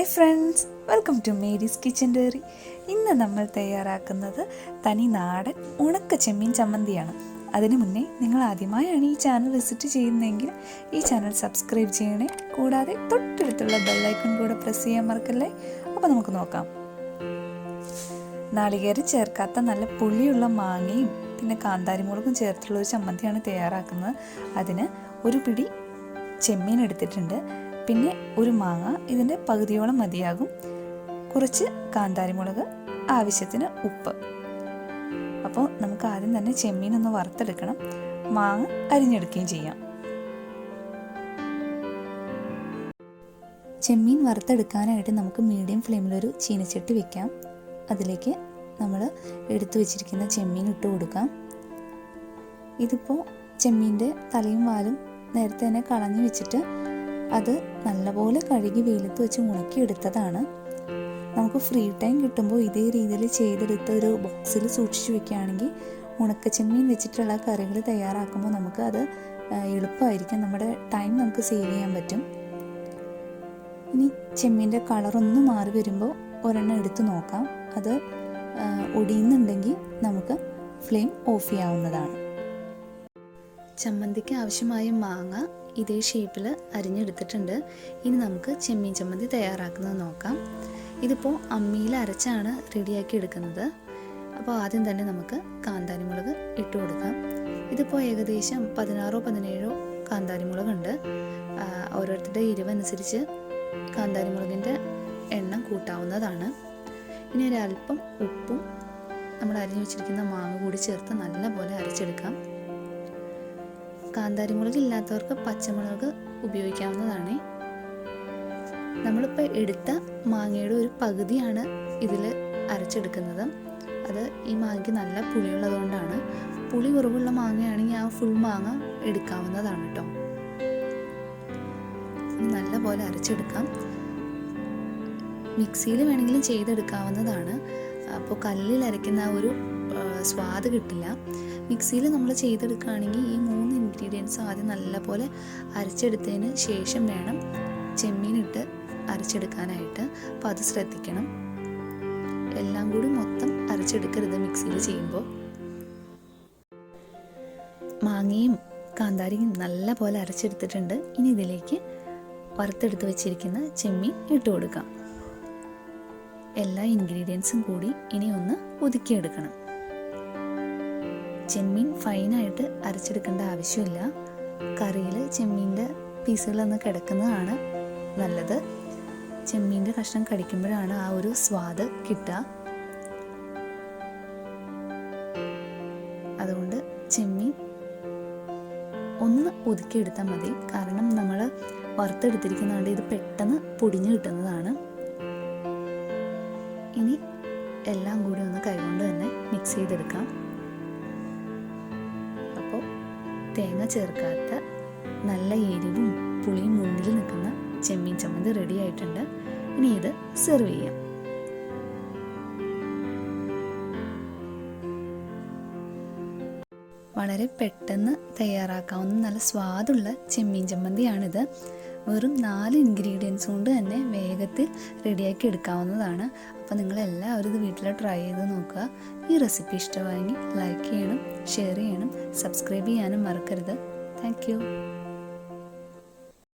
Hi friends, welcome to Mary's kitchen diary. ഇന്ന് നമ്മൾ തയ്യാറാക്കുന്നത് തനി നാടൻ ഉണക്ക ചെമ്മീൻ ചമ്മന്തിയാണ്. അതിനു മുന്നേ നിങ്ങൾ ആദ്യമായാണ് ഈ ചാനൽ വിസിറ്റ് ചെയ്യുന്നതെങ്കിൽ ഈ ചാനൽ സബ്സ്ക്രൈബ് ചെയ്യണേ. കൂടാതെ തൊട്ടടുത്തുള്ള ബെല്ലൈക്കൺ കൂടെ പ്രസ് ചെയ്യാൻ മറക്കല്ലേ. അപ്പോൾ നമുക്ക് നോക്കാം. നാളികേരം ചേർക്കാത്ത നല്ല പുളിയുള്ള മാങ്ങയും പിന്നെ കാന്താരിമുളകും ചേർത്തുള്ള ഒരു ചമ്മന്തിയാണ് തയ്യാറാക്കുന്നത്. അതിന് ഒരു പിടി ചെമ്മീൻ എടുത്തിട്ടുണ്ട്, പിന്നെ ഒരു മാങ്ങ, ഇതിൻ്റെ പകുതിയോളം മതിയാകും, കുറച്ച് കാന്താരിമുളക്, ആവശ്യത്തിന് ഉപ്പ്. അപ്പോൾ നമുക്ക് ആദ്യം തന്നെ ചെമ്മീൻ ഒന്ന് വറുത്തെടുക്കണം. മാങ്ങ അരിഞ്ഞെടുക്കുകയും ചെയ്യാം. ചെമ്മീൻ വറുത്തെടുക്കാനായിട്ട് നമുക്ക് മീഡിയം ഫ്ലെയിമിലൊരു ചീനച്ചട്ടി വെക്കാം. അതിലേക്ക് നമ്മൾ എടുത്തു വെച്ചിരിക്കുന്ന ചെമ്മീൻ ഇട്ട് കൊടുക്കാം. ഇതിപ്പോൾ ചെമ്മീൻ്റെ തലയും വാലും നേരത്തെ തന്നെ കളഞ്ഞു വെച്ചിട്ട് അത് നല്ലപോലെ കഴുകി വെയിലത്ത് വെച്ച് ഉണക്കിയെടുത്തതാണ്. നമുക്ക് ഫ്രീ ടൈം കിട്ടുമ്പോൾ ഇതേ രീതിയിൽ ചെയ്തെടുത്ത് ഒരു ബോക്സിൽ സൂക്ഷിച്ചു വെക്കുകയാണെങ്കിൽ ഉണക്കച്ചെമ്മീൻ വെച്ചിട്ടുള്ള കറികൾ തയ്യാറാക്കുമ്പോൾ നമുക്ക് അത് എളുപ്പമായിരിക്കും. നമ്മുടെ ടൈം നമുക്ക് സേവ് ചെയ്യാൻ പറ്റും. ഇനി ചെമ്മീൻ്റെ കളറൊന്ന് മാറി വരുമ്പോൾ ഒരെണ്ണം എടുത്ത് നോക്കാം. അത് ഒടിയുന്നുണ്ടെങ്കിൽ നമുക്ക് ഫ്ലെയിം ഓഫ് ചെയ്യാവുന്നതാണ്. ചമ്മന്തിക്ക് ആവശ്യമായ മാങ്ങ ഇതേ ഷേപ്പിൽ അരിഞ്ഞെടുത്തിട്ടുണ്ട്. ഇനി നമുക്ക് ചെമ്മീൻ ചമ്മന്തി തയ്യാറാക്കുന്നത് നോക്കാം. ഇതിപ്പോൾ അമ്മിയിൽ അരച്ചാണ് റെഡിയാക്കി എടുക്കുന്നത്. അപ്പോൾ ആദ്യം തന്നെ നമുക്ക് കാന്താരിമുളക് ഇട്ട് കൊടുക്കാം. ഇതിപ്പോൾ ഏകദേശം 16-17 കാന്താരിമുളകുണ്ട്. ഓരോരുത്തരുടെ എരിവനുസരിച്ച് കാന്താരിമുളകിൻ്റെ എണ്ണം കൂട്ടാവുന്നതാണ്. ഇനി ഒരല്പം ഉപ്പും നമ്മൾ അരിഞ്ഞു വെച്ചിരിക്കുന്ന മാങ്ങ കൂടി ചേർത്ത് നല്ലപോലെ അരച്ചെടുക്കാം. കാന്താരിമുളക് ഇല്ലാത്തവർക്ക് പച്ചമുളക് ഉപയോഗിക്കാവുന്നതാണ്. നമ്മളിപ്പോൾ എടുത്ത മാങ്ങയുടെ ഒരു പകുതിയാണ് ഇതിൽ അരച്ചെടുക്കുന്നത്. അത് ഈ മാങ്ങയ്ക്ക് നല്ല പുളിയുള്ളതുകൊണ്ടാണ്. പുളി കുറവുള്ള മാങ്ങയാണെങ്കിൽ ആ ഫുൾ മാങ്ങ എടുക്കാവുന്നതാണ് കേട്ടോ. നല്ലപോലെ അരച്ചെടുക്കാം. മിക്സിയിൽ വേണമെങ്കിലും ചെയ്തെടുക്കാവുന്നതാണ്. അപ്പോൾ കല്ലിൽ അരയ്ക്കുന്ന ആ ഒരു സ്വാദ് കിട്ടില്ല. മിക്സിയിൽ നമ്മൾ ചെയ്തെടുക്കുകയാണെങ്കിൽ ഈ 3 ഇൻഗ്രീഡിയൻസും ആദ്യം നല്ലപോലെ അരച്ചെടുത്തതിന് ശേഷം വേണം ചെമ്മീനിട്ട് അരച്ചെടുക്കാനായിട്ട്. അപ്പോൾ അത് ശ്രദ്ധിക്കണം. എല്ലാം കൂടി മൊത്തം അരച്ചെടുക്കരുത് മിക്സിയിൽ ചെയ്യുമ്പോൾ. മാങ്ങയും കാന്താരിയും നല്ലപോലെ അരച്ചെടുത്തിട്ടുണ്ട്. ഇനി ഇതിലേക്ക് വറുത്തെടുത്ത് വെച്ചിരിക്കുന്ന ചെമ്മീൻ ഇട്ട് കൊടുക്കാം. എല്ലാ ഇൻഗ്രീഡിയൻസും കൂടി ഇനി ഒന്ന് ഒതുക്കിയെടുക്കണം. ചെമ്മീൻ ഫൈനായിട്ട് അരച്ചെടുക്കേണ്ട ആവശ്യമില്ല. കറിയിൽ ചെമ്മീൻ്റെ പീസുകളൊന്ന് കിടക്കുന്നതാണ് നല്ലത്. ചെമ്മീൻ്റെ കഷ്ണം കടിക്കുമ്പോഴാണ് ആ ഒരു സ്വാദ് കിട്ടുക. അതുകൊണ്ട് ചെമ്മീൻ ഒന്ന് ഒതുക്കിയെടുത്താൽ മതി. കാരണം നമ്മൾ വറുത്തെടുത്തിരിക്കുന്നതുകൊണ്ട് ഇത് പെട്ടെന്ന് പൊടിഞ്ഞു കിട്ടുന്നതാണ്. ഇനി എല്ലാം കൂടി ഒന്ന് കൈകൊണ്ട് തന്നെ മിക്സ് ചെയ്തെടുക്കാം. അപ്പോൾ തേങ്ങ ചേർക്കാത്ത നല്ല എരിവും പുളിയും മുന്നിൽ നിൽക്കുന്ന ചെമ്മീൻ ചമ്മന്തി റെഡി ആയിട്ടുണ്ട്. ഇനി ഇത് സെർവ് ചെയ്യാം. വളരെ പെട്ടെന്ന് തയ്യാറാക്കാവുന്ന നല്ല സ്വാദുള്ള ചെമ്മീൻ ചമ്മന്തിയാണിത്. വെറും 4 ഇൻഗ്രീഡിയൻസ് കൊണ്ട് തന്നെ വേഗത്തിൽ റെഡിയാക്കി എടുക്കാവുന്നതാണ്. അപ്പോൾ നിങ്ങളെല്ലാവരും ഇത് വീട്ടിൽ ട്രൈ ചെയ്ത് നോക്കുക. ഈ റെസിപ്പി ഇഷ്ടമായെങ്കിൽ ലൈക്ക് ചെയ്യണം, ഷെയർ ചെയ്യണം, സബ്സ്ക്രൈബ് ചെയ്യാനും മറക്കരുത്. Thank you.